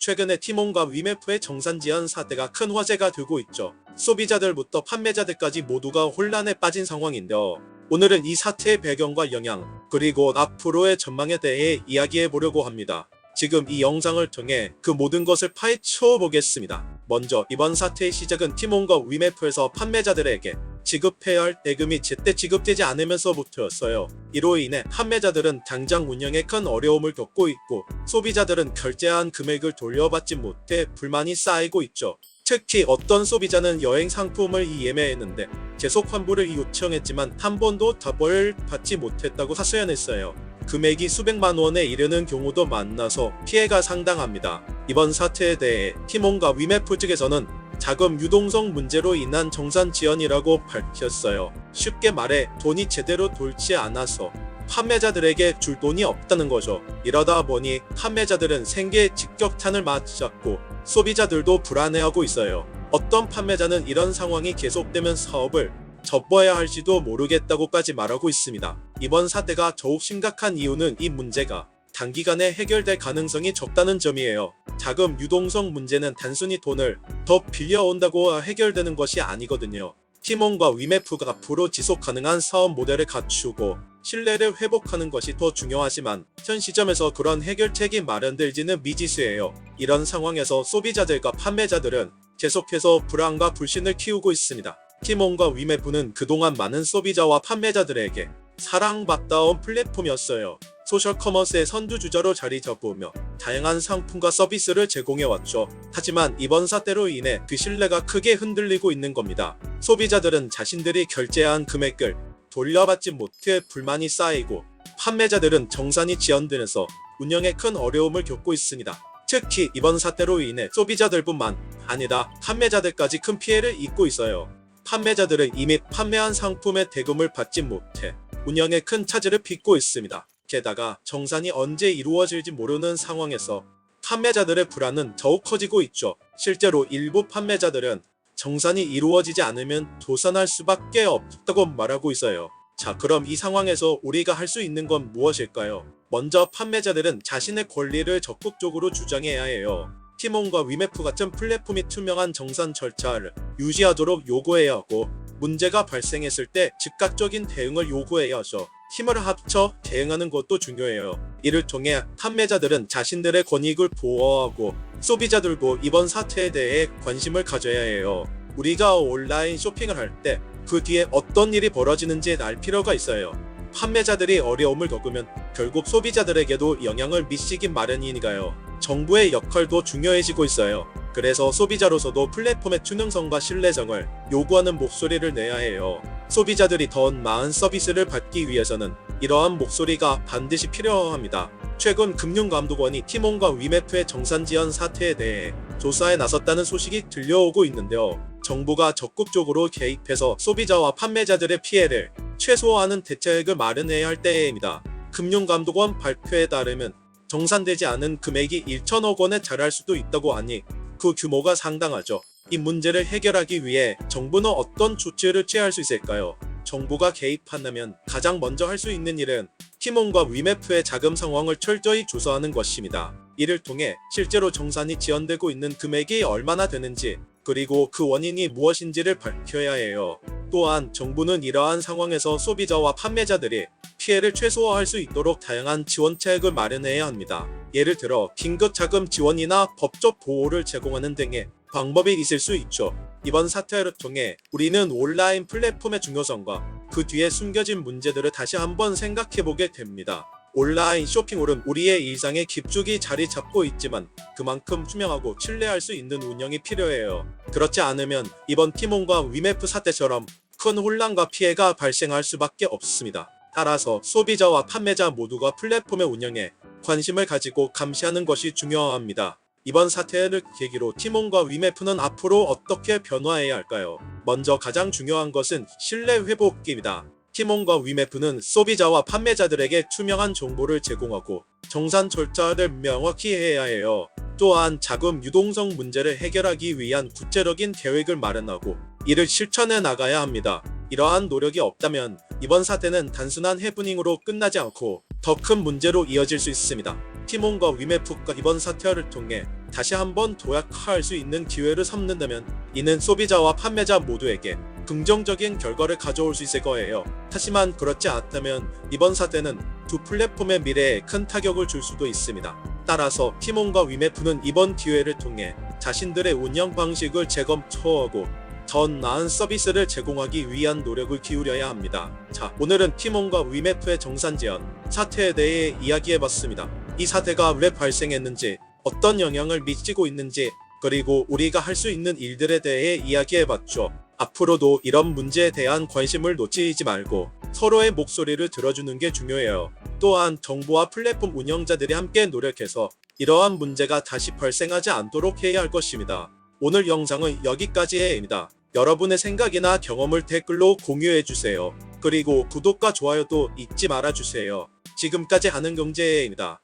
최근에 티몬과 위메프의 정산 지연 사태가 큰 화제가 되고 있죠. 소비자들부터 판매자들까지 모두가 혼란에 빠진 상황인데요. 오늘은 이 사태의 배경과 영향, 그리고 앞으로의 전망에 대해 이야기해 보려고 합니다. 지금 이 영상을 통해 그 모든 것을 파헤쳐 보겠습니다. 먼저 이번 사태의 시작은 티몬과 위메프에서 판매자들에게 지급해야 할 대금이 제때 지급되지 않으면서부터였어요. 이로 인해 판매자들은 당장 운영에 큰 어려움을 겪고 있고, 소비자들은 결제한 금액을 돌려받지 못해 불만이 쌓이고 있죠. 특히 어떤 소비자는 여행 상품을 예매했는데 제속 환불을 요청했지만 한 번도 답을 받지 못했다고 하소연했어요. 금액이 수백만 원에 이르는 경우도 많아서 피해가 상당합니다. 이번 사태에 대해 티몬과 위메프 측에서는 자금 유동성 문제로 인한 정산 지연이라고 밝혔어요. 쉽게 말해 돈이 제대로 돌지 않아서 판매자들에게 줄 돈이 없다는 거죠. 이러다 보니 판매자들은 생계에 직격탄을 맞았고 소비자들도 불안해하고 있어요. 어떤 판매자는 이런 상황이 계속되면 사업을 접어야 할지도 모르겠다고까지 말하고 있습니다. 이번 사태가 더욱 심각한 이유는 이 문제가 단기간에 해결될 가능성이 적다는 점이에요. 자금 유동성 문제는 단순히 돈을 더 빌려온다고 해결되는 것이 아니거든요. 티몬과 위메프가 앞으로 지속 가능한 사업 모델을 갖추고 신뢰를 회복하는 것이 더 중요하지만 현 시점에서 그런 해결책이 마련될지는 미지수예요. 이런 상황에서 소비자들과 판매자들은 계속해서 불안과 불신을 키우고 있습니다. 티몬과 위메프는 그동안 많은 소비자와 판매자들에게 사랑받다온 플랫폼이었어요. 소셜 커머스의 선두주자로 자리 잡으며 다양한 상품과 서비스를 제공해왔죠. 하지만 이번 사태로 인해 그 신뢰가 크게 흔들리고 있는 겁니다. 소비자들은 자신들이 결제한 금액을 돌려받지 못해 불만이 쌓이고, 판매자들은 정산이 지연되면서 운영에 큰 어려움을 겪고 있습니다. 특히 이번 사태로 인해 소비자들뿐만 아니라 판매자들까지 큰 피해를 입고 있어요. 판매자들은 이미 판매한 상품의 대금을 받지 못해 운영에 큰 차질을 빚고 있습니다. 게다가 정산이 언제 이루어질지 모르는 상황에서 판매자들의 불안은 더욱 커지고 있죠. 실제로 일부 판매자들은 정산이 이루어지지 않으면 도산할 수밖에 없다고 말하고 있어요. 자, 그럼 이 상황에서 우리가 할 수 있는 건 무엇일까요? 먼저 판매자들은 자신의 권리를 적극적으로 주장해야 해요. 티몬과 위메프 같은 플랫폼이 투명한 정산 절차를 유지하도록 요구해야 하고, 문제가 발생했을 때 즉각적인 대응을 요구해야 하죠. 힘을 합쳐 대응하는 것도 중요해요. 이를 통해 판매자들은 자신들의 권익을 보호하고 소비자들도 이번 사태에 대해 관심을 가져야 해요. 우리가 온라인 쇼핑을 할 때 그 뒤에 어떤 일이 벌어지는지 알 필요가 있어요. 판매자들이 어려움을 겪으면 결국 소비자들에게도 영향을 미치기 마련이니까요. 정부의 역할도 중요해지고 있어요. 그래서 소비자로서도 플랫폼의 투명성과 신뢰성을 요구하는 목소리를 내야 해요. 소비자들이 더 나은 서비스를 받기 위해서는 이러한 목소리가 반드시 필요합니다. 최근 금융감독원이 티몬과 위메프의 정산 지연 사태에 대해 조사에 나섰다는 소식이 들려오고 있는데요. 정부가 적극적으로 개입해서 소비자와 판매자들의 피해를 최소화하는 대책을 마련해야 할 때입니다. 금융감독원 발표에 따르면 정산되지 않은 금액이 1천억 원에 달할 수도 있다고 하니 그 규모가 상당하죠. 이 문제를 해결하기 위해 정부는 어떤 조치를 취할 수 있을까요? 정부가 개입한다면 가장 먼저 할 수 있는 일은 티몬과 위메프의 자금 상황을 철저히 조사하는 것입니다. 이를 통해 실제로 정산이 지연되고 있는 금액이 얼마나 되는지, 그리고 그 원인이 무엇인지를 밝혀야 해요. 또한 정부는 이러한 상황에서 소비자와 판매자들이 피해를 최소화할 수 있도록 다양한 지원책을 마련해야 합니다. 예를 들어 긴급자금 지원이나 법적 보호를 제공하는 등의 방법이 있을 수 있죠. 이번 사태를 통해 우리는 온라인 플랫폼의 중요성과 그 뒤에 숨겨진 문제들을 다시 한번 생각해보게 됩니다. 온라인 쇼핑몰은 우리의 일상에 깊숙이 자리 잡고 있지만 그만큼 투명하고 신뢰할 수 있는 운영이 필요해요. 그렇지 않으면 이번 티몬과 위메프 사태처럼 큰 혼란과 피해가 발생할 수밖에 없습니다. 따라서 소비자와 판매자 모두가 플랫폼의 운영에 관심을 가지고 감시하는 것이 중요합니다. 이번 사태를 계기로 티몬과 위메프는 앞으로 어떻게 변화해야 할까요? 먼저 가장 중요한 것은 신뢰 회복입니다. 티몬과 위메프는 소비자와 판매자들에게 투명한 정보를 제공하고 정산 절차를 명확히 해야 해요. 또한 자금 유동성 문제를 해결하기 위한 구체적인 계획을 마련하고 이를 실천해 나가야 합니다. 이러한 노력이 없다면 이번 사태는 단순한 해프닝으로 끝나지 않고 더 큰 문제로 이어질 수 있습니다. 티몬과 위메프가 이번 사태를 통해 다시 한번 도약할 수 있는 기회를 삼는다면 이는 소비자와 판매자 모두에게 긍정적인 결과를 가져올 수 있을 거예요. 하지만 그렇지 않다면 이번 사태는 두 플랫폼의 미래에 큰 타격을 줄 수도 있습니다. 따라서 티몬과 위메프는 이번 기회를 통해 자신들의 운영 방식을 재검토하고 더 나은 서비스를 제공하기 위한 노력을 기울여야 합니다. 자, 오늘은 티몬과 위메프의 정산 제한 사태에 대해 이야기해봤습니다. 이 사태가 왜 발생했는지, 어떤 영향을 미치고 있는지, 그리고 우리가 할 수 있는 일들에 대해 이야기해봤죠. 앞으로도 이런 문제에 대한 관심을 놓치지 말고 서로의 목소리를 들어주는 게 중요해요. 또한 정부와 플랫폼 운영자들이 함께 노력해서 이러한 문제가 다시 발생하지 않도록 해야 할 것입니다. 오늘 영상은 여기까지입니다. 여러분의 생각이나 경험을 댓글로 공유해주세요. 그리고 구독과 좋아요도 잊지 말아주세요. 지금까지 하는경제입니다.